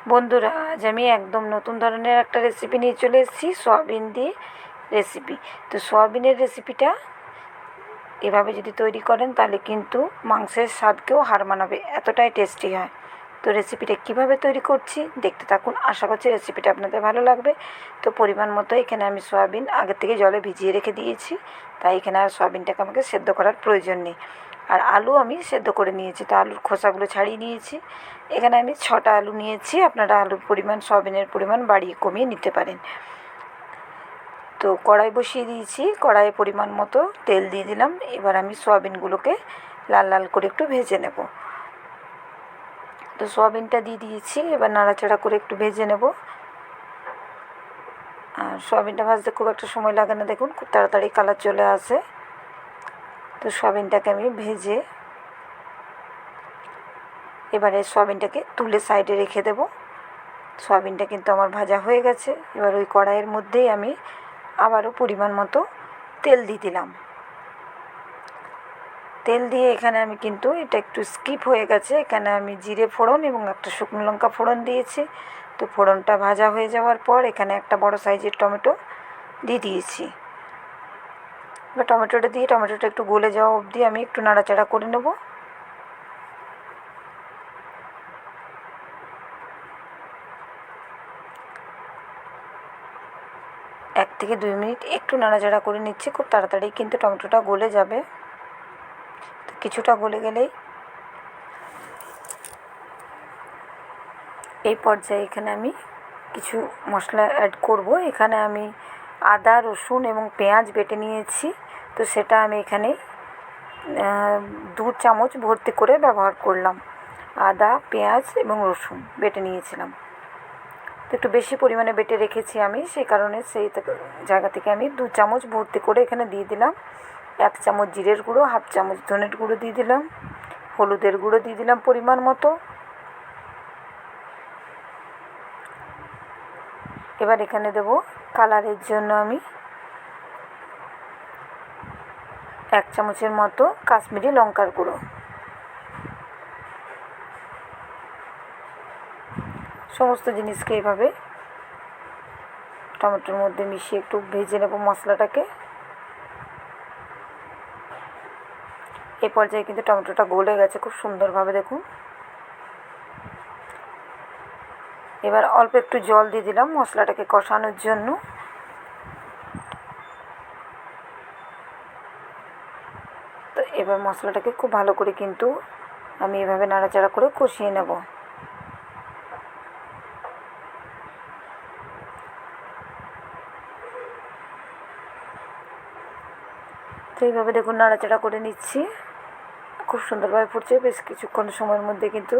বন্ধুরা, আজ আমি একদম নতুন ধরনের একটা রেসিপি নিয়ে চলে এসেছি, সয়াবিন দিয়ে রেসিপি। তো সয়াবিনের রেসিপিটা এভাবে যদি তৈরি করেন তাহলে কিন্তু মাংসের স্বাদকেও হার মানাবে, এতটাই টেস্টি হয়। তো রেসিপিটা কিভাবে তৈরি করছি দেখতে থাকুন, আশা করছি রেসিপিটা আপনাদের ভালো লাগবে। তো পরিমাণ মতো এখানে আমি সয়াবিন আগে থেকে জলে ভিজিয়ে রেখে দিয়েছি, তাই এখানে আর সয়াবিনটাকে আমাকে সেদ্ধ করার প্রয়োজন নেই। আর আলু আমি সেদ্ধ করে নিয়েছি, তো আলুর খোসাগুলো ছাড়িয়ে নিয়েছি। এখানে আমি 6টা আলু নিয়েছি, আপনারা আলুর পরিমাণ সয়াবিনের পরিমাণ বাড়িয়ে কমিয়ে নিতে পারেন। তো কড়াই বসিয়ে দিয়েছি, কড়াইয়ে পরিমাণ মতো তেল দিয়ে দিলাম। এবার আমি সয়াবিনগুলোকে লাল লাল করে একটু ভেজে নেব। তো সয়াবিনটা দিয়ে দিয়েছি, এবার নাড়াচাড়া করে একটু ভেজে নেব। আর সয়াবিনটা ভাজতে খুব একটা সময় লাগে না, দেখুন খুব তাড়াতাড়ি কালার চলে আসে। তো সয়াবিনটাকে আমি ভেজে এবারে সয়াবিনটাকে তুলে সাইডে রেখে দেব। সয়াবিনটা কিন্তু আমার ভাজা হয়ে গেছে। এবার ওই কড়াইয়ের মধ্যেই আমি আবারও পরিমাণ মতো তেল দিয়ে দিলাম। তেল দিয়ে এখানে আমি কিন্তু এটা একটু স্কিপ হয়ে গেছে, এখানে আমি জিরে ফোড়ন এবং একটা শুকনো লঙ্কা ফোড়ন দিয়েছি। তো ফোড়নটা ভাজা হয়ে যাওয়ার পর এখানে একটা বড় সাইজের টমেটো দিয়ে দিয়েছি। এবার টমেটোটা দিয়ে টমেটোটা একটু গলে যাওয়া অবধি আমি একটু নাড়াচাড়া করে নেব। এক থেকে 2 মিনিট একটু নাড়াচাড়া করে নিচ্ছি, খুব তাড়াতাড়ি কিন্তু টমেটোটা গলে যাবে। তো কিছুটা গলে গেলেই এই পর্যায়ে এখানে আমি কিছু মশলা অ্যাড করব। এখানে আমি আদা, রসুন এবং পেঁয়াজ বেটে নিয়েছি। তো সেটা আমি এখানে 2 চামচ ভর্তি করে ব্যবহার করলাম। আদা, পেঁয়াজ এবং রসুন বেটে নিয়েছিলাম। তো একটু বেশি পরিমাণে বেটে রেখেছি আমি, সেই কারণে সেই জায়গা থেকে আমি 2 চামচ ভর্তি করে এখানে দিয়ে দিলাম। 1 চামচ জিরের গুঁড়ো, হাফ চামচ ধনের গুঁড়ো দিয়ে দিলাম, হলুদের গুঁড়ো দিয়ে দিলাম পরিমাণ মতো। এবার এখানে দেব কালারের জন্য আমি 1 চামচের মতো কাশ্মীরি লঙ্কার গুঁড়ো। সমস্ত জিনিসকে এভাবে টমেটোর মধ্যে মিশিয়ে একটু ভেজে নেব মশলাটাকে। এই পর্যায়ে কিন্তু টমেটোটা গলে গেছে খুব সুন্দরভাবে, দেখুন। এবার অল্প একটু জল দিয়ে দিলাম মশলাটাকে কষানোর জন্য। তো এবার মশলাটাকে খুব ভালো করে কিন্তু আমি এভাবে নাড়াচাড়া করে কষিয়ে নেব। তো এইভাবে দেখুন নাড়াচাড়া করে নিচ্ছি, খুব সুন্দরভাবে ফুটছে। বেশ কিছুক্ষণ সময়ের মধ্যে কিন্তু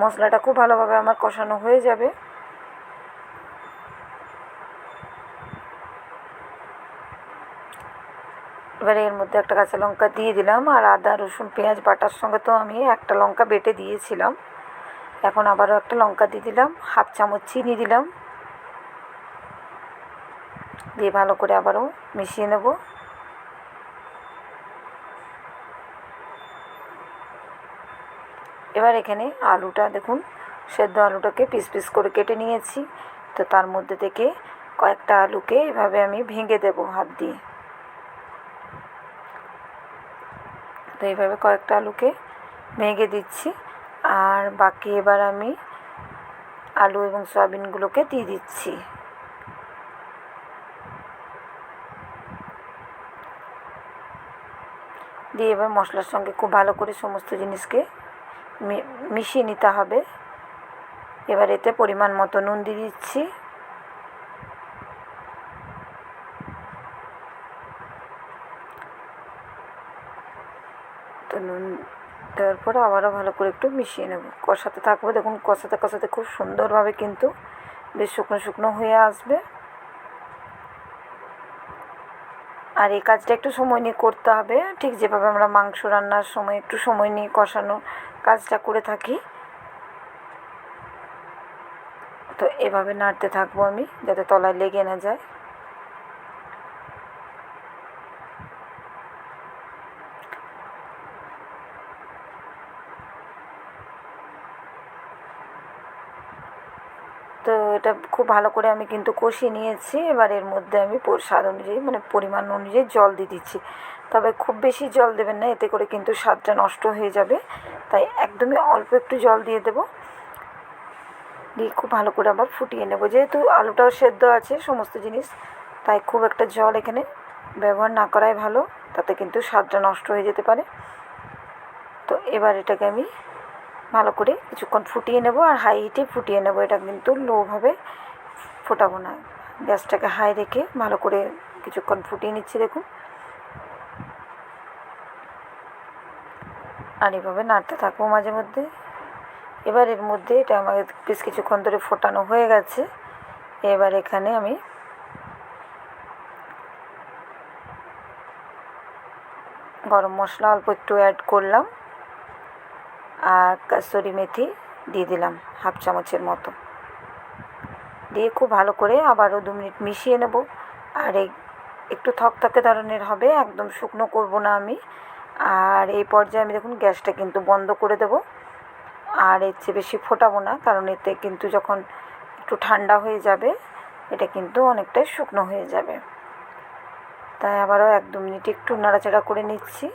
মশলাটা খুব ভালোভাবে আমার কষানো হয়ে যাবে। এবারে এর মধ্যে একটা কাঁচা লঙ্কা দিয়ে দিলাম, আর আদা, রসুন, পেঁয়াজ বাটার সঙ্গে তো আমি একটা লঙ্কা বেটে দিয়েছিলাম। এখন আবারও একটা লঙ্কা দিয়ে দিলাম, হাফ চামচ চিনি দিলাম, দিয়ে ভালো করে আবারও মিশিয়ে নেব। এবার এখানে আলুটা দেখুন, সেদ্ধ আলুটাকে পিস পিস করে কেটে নিয়েছি। তো তার মধ্যে থেকে কয়েকটা আলুকে এভাবে আমি ভেঙে দেব হাত দিয়ে। তো এইভাবে কয়েকটা আলুকে ভেঙে দিচ্ছি, আর বাকি এবার আমি আলু এবং সয়াবিনগুলোকে দিয়ে দিচ্ছি। দিয়ে এবার মশলার সঙ্গে খুব ভালো করে সমস্ত জিনিসকে মিশিয়ে নিতে হবে। এবার এতে পরিমাণ মতো নুন দিয়ে দিচ্ছি। তো নুন দেওয়ার পরে আবারও ভালো করে একটু মিশিয়ে নেব, কষাতে থাকবো। দেখুন কষাতে কষাতে খুব সুন্দরভাবে কিন্তু বেশ শুকনো শুকনো হয়ে আসবে। আর এই কাজটা একটু সময় নিয়ে করতে হবে, ঠিক যেভাবে আমরা মাংস রান্নার সময় একটু সময় নিয়ে কষানো কাজটা করে থাকি। তো এভাবে নাড়তে থাকবো আমি, যাতে তলায় লেগে না যায়। তো এটা খুব ভালো করে আমি কিন্তু কষিয়ে নিয়েছি। এবার এর মধ্যে আমি স্বাদ অনুযায়ী মানে পরিমাণ অনুযায়ী জল দিয়ে দিচ্ছি। তবে খুব বেশি জল দেবেন না, এতে করে কিন্তু স্বাদটা নষ্ট হয়ে যাবে। তাই একদমই অল্প একটু জল দিয়ে দেবো, দিয়ে খুব ভালো করে আবার ফুটিয়ে নেব। যেহেতু আলুটাও সেদ্ধ আছে সমস্ত জিনিস, তাই খুব একটা জল এখানে ব্যবহার না করাই ভালো, তাতে কিন্তু স্বাদটা নষ্ট হয়ে যেতে পারে। তো এবার এটাকে আমি ভালো করে কিছুক্ষণ ফুটিয়ে নেব, আর হাই হিটে ফুটিয়ে নেব। এটা কিন্তু লোভাবে ফোটাবো না, গ্যাসটাকে হাই রেখে ভালো করে কিছুক্ষণ ফুটিয়ে নিচ্ছি দেখুন। আর এভাবে নাড়তে থাকবো মাঝে মধ্যে। এবার এর মধ্যে এটা আমাদের বেশ কিছুক্ষণ ধরে ফোটানো হয়ে গেছে। এবার এখানে আমি গরম মশলা অল্প একটু অ্যাড করলাম, আর কাসুরি মেথি দিয়ে দিলাম হাফ চামচের মতো, দিয়ে খুব ভালো করে আবারও 2 মিনিট মিশিয়ে নেব। আর এই একটু থকথকে ধরনের হবে, একদম শুকনো করব না আমি। আর এই পর্যায়ে আমি দেখুন গ্যাসটা কিন্তু বন্ধ করে দেব, আর এর চেয়ে বেশি ফোটাবো না, কারণ এতে কিন্তু যখন একটু ঠান্ডা হয়ে যাবে এটা কিন্তু অনেকটাই শুকনো হয়ে যাবে। তাই আবারও 1-2 মিনিট একটু নাড়াচাড়া করে নিচ্ছি।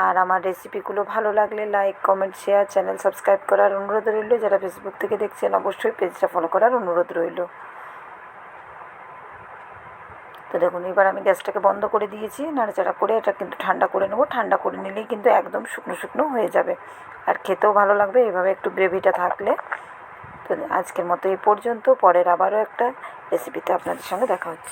আর আমার রেসিপিগুলো ভালো লাগলে like, comment, share, channel subscribe করার অনুরোধ রইল। যারা ফেসবুক থেকে দেখছেন অবশ্যই পেজটা ফলো করার অনুরোধ রইল। তো দেখুন এবার আমি গ্যাসটাকে বন্ধ করে দিয়েছি, নাড়াচাড়া করে এটা কিন্তু ঠান্ডা করে নেবো। ঠান্ডা করে নিলেই কিন্তু একদম শুকনো শুকনো হয়ে যাবে, আর খেতেও ভালো লাগবে এভাবে একটু গ্রেভিটা থাকলে। তো আজকের মতো এই পর্যন্ত, পরের আবারও একটা রেসিপিতে আপনাদের সঙ্গে দেখা হচ্ছে।